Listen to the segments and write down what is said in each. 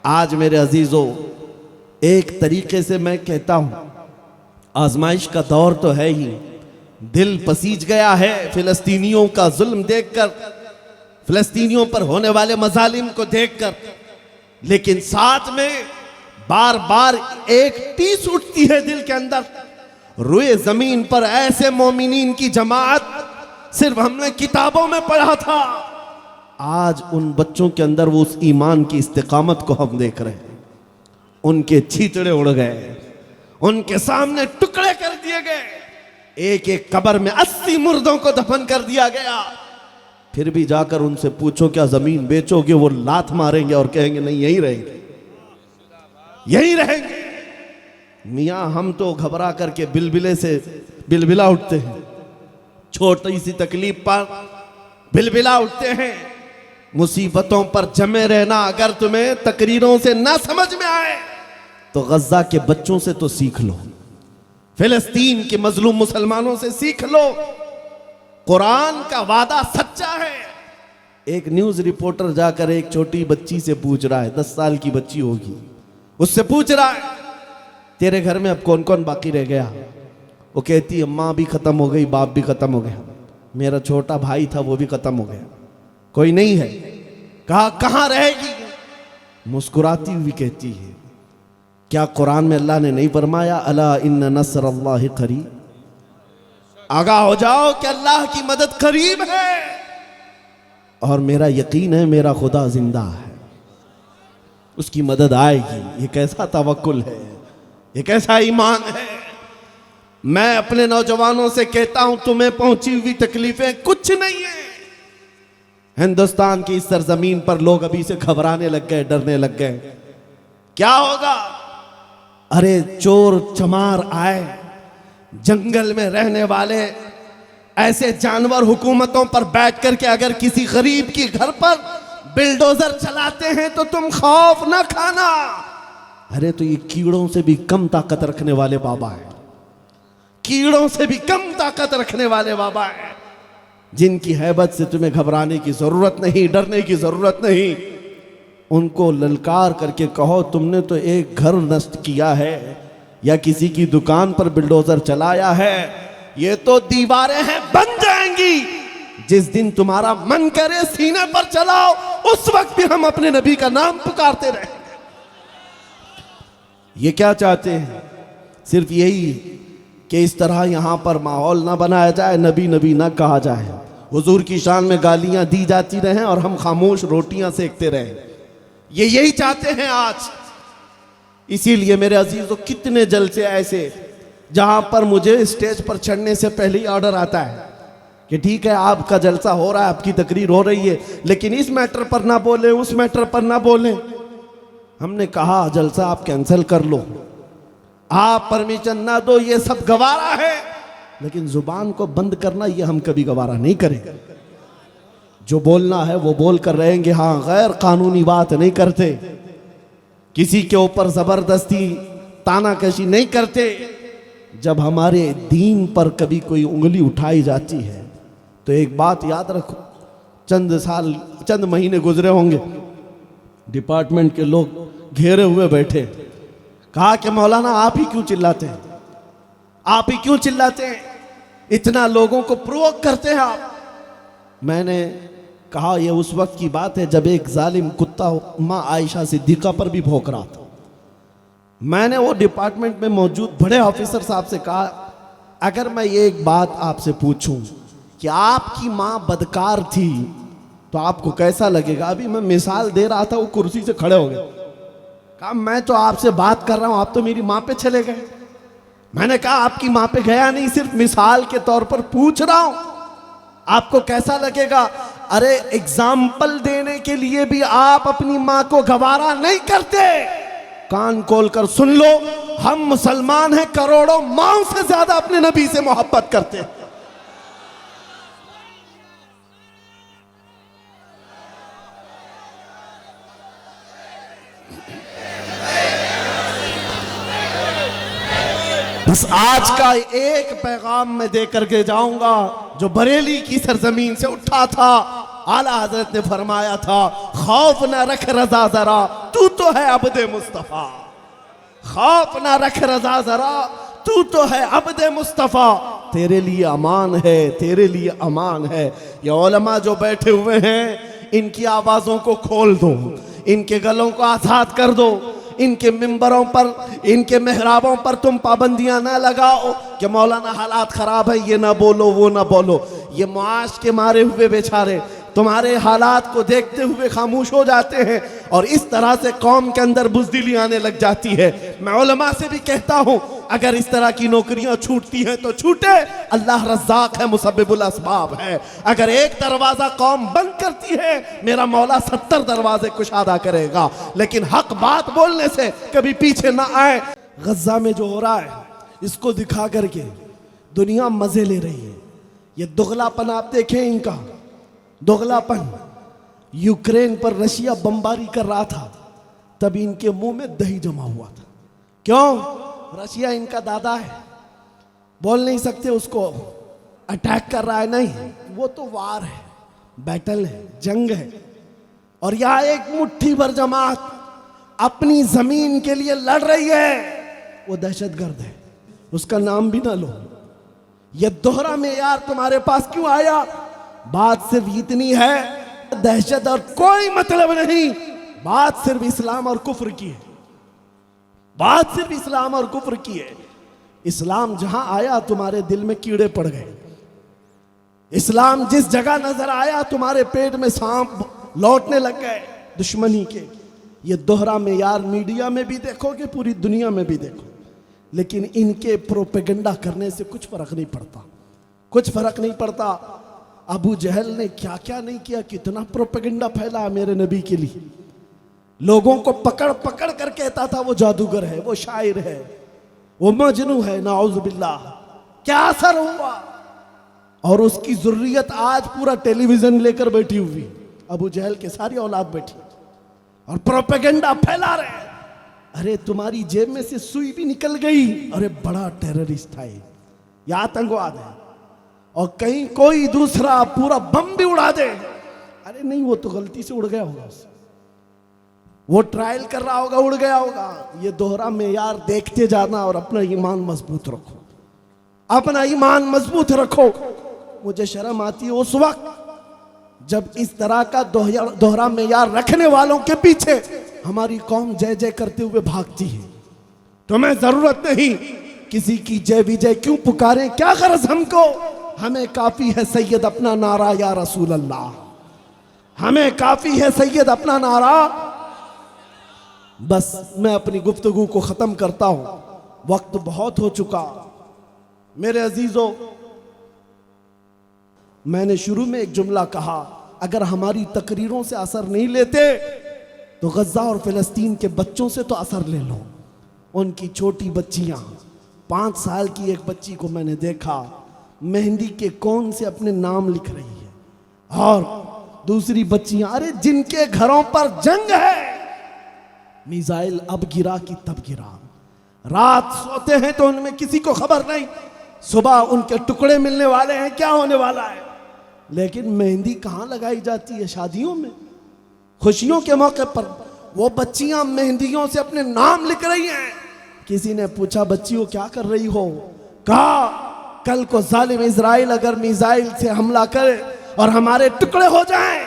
आज मेरे अजीजों, एक तरीके से मैं कहता हूं, आजमाइश का दौर तो है ही। दिल पसीज गया है फिलिस्तीनियों का जुल्म देखकर, फिलिस्तीनियों पर होने वाले मजालिम को देखकर, लेकिन साथ में बार बार एक टीस उठती है दिल के अंदर। रुए जमीन पर ऐसे मोमिनीन की जमात सिर्फ हमने किताबों में पढ़ा था, आज उन बच्चों के अंदर वो उस ईमान की इस्तिकामत को हम देख रहे हैं। उनके छींचड़े उड़ गए, उनके सामने टुकड़े कर दिए गए, एक एक कब्र में 80 मुर्दों को दफन कर दिया गया। फिर भी जाकर उनसे पूछो क्या जमीन बेचोगे, वो लात मारेंगे और कहेंगे नहीं यहीं रहेंगे, यहीं रहेंगे। मियां हम तो घबरा करके बिलबिले से बिलबिला उठते हैं, छोटी सी तकलीफ पर बिलबिला उठते हैं। मुसीबतों पर जमे रहना अगर तुम्हें तकरीरों से ना समझ में आए तो गज्जा के बच्चों से तो सीख लो, फिलिस्तीन के मजलूम मुसलमानों से सीख लो। कुरान का वादा सच्चा है। एक न्यूज रिपोर्टर जाकर एक छोटी बच्ची से पूछ रहा है, 10 साल की बच्ची होगी, उससे पूछ रहा है तेरे घर में अब कौन कौन बाकी रह गया। वो कहती है माँ भी खत्म हो गई, बाप भी खत्म हो गया, मेरा छोटा भाई था वो भी खत्म हो गया, कोई नहीं है। कहा कहां रहेगी? मुस्कुराती हुई कहती है क्या कुरान में अल्लाह ने नहीं फरमाया अला इन्ना नस्रुल्लाहि करीब? आगाह हो जाओ कि अल्लाह की मदद करीब है, और मेरा यकीन है मेरा खुदा जिंदा है, उसकी मदद आएगी। ये कैसा तवक्कुल है, ये कैसा ईमान है। मैं अपने नौजवानों से कहता हूं तुम्हें पहुंची हुई तकलीफें कुछ नहीं है। हिंदुस्तान की इस सरजमीन पर लोग अभी से घबराने लग गए, डरने लग गए, क्या होगा? अरे चोर चमार आए, जंगल में रहने वाले ऐसे जानवर हुकूमतों पर बैठ करके अगर किसी गरीब की घर पर बिल्डोजर चलाते हैं तो तुम खौफ ना खाना। अरे तो ये कीड़ों से भी कम ताकत रखने वाले बाबा है, कीड़ों से भी कम ताकत रखने वाले बाबा है, जिनकी हैबत से तुम्हें घबराने की जरूरत नहीं, डरने की जरूरत नहीं। उनको ललकार करके कहो तुमने तो एक घर नष्ट किया है या किसी की दुकान पर बिल्डोजर चलाया है, ये तो दीवारें हैं बन जाएंगी। जिस दिन तुम्हारा मन करे सीने पर चलाओ, उस वक्त भी हम अपने नबी का नाम पुकारते रहेंगे। ये क्या चाहते हैं? सिर्फ यही कि इस तरह यहां पर माहौल ना बनाया जाए, नबी नबी ना कहा जाए, हुजूर की शान में गालियां दी जाती रहें और हम खामोश रोटियां सेकते रहें। ये यही चाहते हैं आज। इसीलिए मेरे अजीजों, कितने जलसे ऐसे जहां पर मुझे स्टेज पर चढ़ने से पहले ही ऑर्डर आता है कि ठीक है आपका जलसा हो रहा है, आपकी तकरीर हो रही है, लेकिन इस मैटर पर ना बोलें, उस मैटर पर ना बोलें। हमने कहा जलसा आप कैंसिल कर लो, आप परमिशन ना दो, ये सब गवारा है, लेकिन जुबान को बंद करना ये हम कभी गवारा नहीं करेंगे। जो बोलना है वो बोल कर रहेंगे। हाँ, गैर कानूनी बात नहीं करते, किसी के ऊपर जबरदस्ती तानाकशी नहीं करते। जब हमारे दीन पर कभी कोई उंगली उठाई जाती है तो एक बात याद रखो, चंद महीने गुजरे होंगे, डिपार्टमेंट के लोग घेरे हुए बैठे, कहा कि मौलाना आप ही क्यों चिल्लाते हैं, आप ही क्यों चिल्लाते हैं, इतना लोगों को प्रोवोक करते हैं आप। मैंने कहा यह उस वक्त की बात है जब एक जालिम कुत्ता माँ आयशा सिद्दीका पर भी भौंक रहा था। मैंने वो डिपार्टमेंट में मौजूद बड़े ऑफिसर साहब से कहा अगर मैं ये एक बात आपसे पूछूं कि आपकी माँ बदकार थी तो आपको कैसा लगेगा? अभी मैं मिसाल दे रहा था, वो कुर्सी से खड़े हो गए। कहा मैं तो आपसे बात कर रहा हूं, आप तो मेरी माँ पे चले गए। मैंने कहा आपकी माँ पे गया नहीं, सिर्फ मिसाल के तौर पर पूछ रहा हूं, आपको कैसा लगेगा? अरे एग्जाम्पल देने के लिए भी आप अपनी माँ को गवारा नहीं करते। कान खोलकर सुन लो, हम मुसलमान हैं, करोड़ों माओं से ज्यादा अपने नबी से मोहब्बत करते हैं। बस आज का एक पैगाम मैं दे करके जाऊंगा जो बरेली की सरजमीन से उठा था। आला हजरत ने फरमाया था खौफ ना रख रजा जरा, तू तो है अब्दे मुस्तफा। खौफ ना रख रजा जरा, तू तो है अब्दे मुस्तफा। तेरे लिए अमान है, तेरे लिए अमान है। ये उलमा जो बैठे हुए हैं, इनकी आवाज़ों को खोल दो, इनके गलों को आज़ाद कर दो। इनके मिंबरों पर, इनके मेहराबों पर तुम पाबंदियां ना लगाओ कि मौलाना हालात ख़राब है, ये ना बोलो, वो ना बोलो। ये मुआश के मारे हुए बेचारे तुम्हारे हालात को देखते हुए खामोश हो जाते हैं और इस तरह से कौम के अंदर बुज़दिली आने लग जाती है। मैं उलमा से भी कहता हूँ, अगर इस तरह की नौकरियां छूटती हैं तो छूटे, अल्लाह रज़्ज़ाक़ है, मुसब्बिबुल अस्बाब है। अगर एक दरवाज़ा कौम बंद करती है, मेरा मौला 70 दरवाजे कुशादा करेगा। लेकिन हक बात बोलने से कभी पीछे ना आए। गज़ा में जो हो रहा है, इसको दिखा करके दुनिया मज़े ले रही है। ये दुगलापन आप देखें, इनका दोगलापन। यूक्रेन पर रशिया बमबारी कर रहा था, तभी इनके मुंह में दही जमा हुआ था। क्यों? रशिया इनका दादा है, बोल नहीं सकते उसको अटैक कर रहा है, नहीं, वो तो वार है, बैटल है, जंग है। और यहां एक मुट्ठी भर जमात अपनी जमीन के लिए लड़ रही है, वो दहशतगर्द है, उसका नाम भी ना लो। ये दोहरा मेयार तुम्हारे पास क्यों आया? बात सिर्फ इतनी है, दहशत और कोई मतलब नहीं। बात सिर्फ इस्लाम और कुफ्र की है, बात सिर्फ इस्लाम और कुफ्र की है। इस्लाम जहां आया तुम्हारे दिल में कीड़े पड़ गए। इस्लाम जिस जगह नजर आया तुम्हारे पेट में सांप लौटने लग गए दुश्मनी के। ये दोहरा मेयार मीडिया में भी देखोगे, पूरी दुनिया में भी देखो, लेकिन इनके प्रोपेगेंडा करने से कुछ फर्क नहीं पड़ता, कुछ फर्क नहीं पड़ता। अबू जहल ने क्या क्या नहीं किया, कितना प्रोपेगेंडा फैला मेरे नबी के लिए। लोगों को पकड़ पकड़ कर कहता था वो जादूगर है, वो शायर है, वो मजनू है, नाउज़ बिल्लाह। क्या असर हुआ? और उसकी जुर्रियत आज पूरा टेलीविजन लेकर बैठी हुई, अबू जहल के सारी औलाद बैठी और प्रोपेगेंडा फैला रहे। अरे तुम्हारी जेब में से सुई भी निकल गई, अरे बड़ा टेररिस्ट था ये आतंकवाद है। और कहीं कोई दूसरा पूरा बम भी उड़ा दे, अरे नहीं, वो तो गलती से उड़ गया होगा, वो ट्रायल कर रहा होगा, उड़ गया होगा। ये दोहरा मेयार देखते जाना और अपना ईमान मजबूत रखो, अपना ईमान मजबूत रखो। मुझे शर्म आती है उस वक्त जब इस तरह का दोहरा मेयार रखने वालों के पीछे हमारी कौम जय जय करते हुए भागती है। तुम्हें जरूरत नहीं किसी की जय विजय क्यों पुकारें, क्या गरज हमको। हमें काफी है सैयद अपना नारा या रसूल अल्लाह, हमें काफी है सैयद अपना नारा। बस मैं अपनी गुफ्तगू को खत्म करता हूं, वक्त बहुत हो चुका। मेरे अजीजों, मैंने शुरू में एक जुमला कहा, अगर हमारी तकरीरों से असर नहीं लेते तो गज़ा और फिलिस्तीन के बच्चों से तो असर ले लो। उनकी छोटी बच्चियां, 5 साल की एक बच्ची को मैंने देखा, मेहंदी के कोन से अपने नाम लिख रही है, और दूसरी बच्चियां, अरे जिनके घरों पर जंग है, मिसाइल अब गिरा कि तब गिरा, रात सोते हैं तो उनमें किसी को खबर नहीं, सुबह उनके टुकड़े मिलने वाले हैं, क्या होने वाला है। लेकिन मेहंदी कहाँ लगाई जाती है? शादियों में, खुशियों के मौके पर वो बच्चियां मेहंदियों से अपने नाम लिख रही हैं। किसी ने पूछा, बच्चियों क्या कर रही हो? कहा, कल को जालिम इजराइल अगर मिसाइल से हमला करे और हमारे टुकड़े हो जाएं,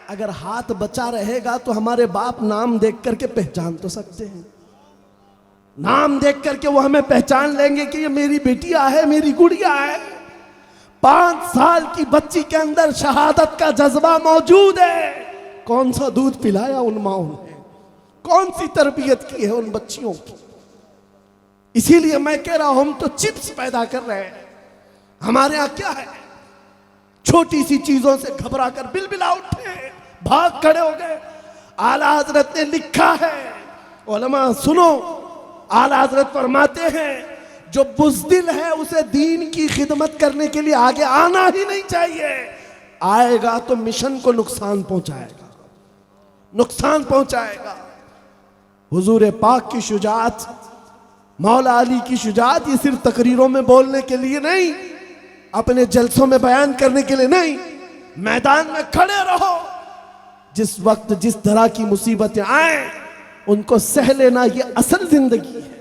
अगर हाथ बचा रहेगा तो हमारे बाप नाम देख करके पहचान तो सकते हैं, नाम देख करके वो हमें पहचान लेंगे कि ये मेरी बेटिया है, मेरी गुड़िया है। 5 साल की बच्ची के अंदर शहादत का जज्बा मौजूद है। कौन सा दूध पिलाया उन माओं ने, कौन सी तरबियत की है उन बच्चियों की। इसीलिए मैं कह रहा हूं, हम तो चिप्स पैदा कर रहे हैं। हमारे यहां क्या है, छोटी सी चीजों से घबरा कर बिलबिला उठे, भाग खड़े हो गए। आला हजरत ने लिखा है, उलमा सुनो, आला हजरत फरमाते हैं, जो बुज़दिल है उसे दीन की खिदमत करने के लिए आगे आना ही नहीं चाहिए। आएगा तो मिशन को नुकसान पहुंचाएगा, नुकसान पहुंचाएगा। हुजूर पाक की शुजाअत, मौला अली की शुजाअत, ये सिर्फ तकरीरों में बोलने के लिए नहीं, अपने जलसों में बयान करने के लिए नहीं, मैदान में खड़े रहो, जिस वक्त जिस तरह की मुसीबतें आए उनको सह लेना, ये असल जिंदगी है।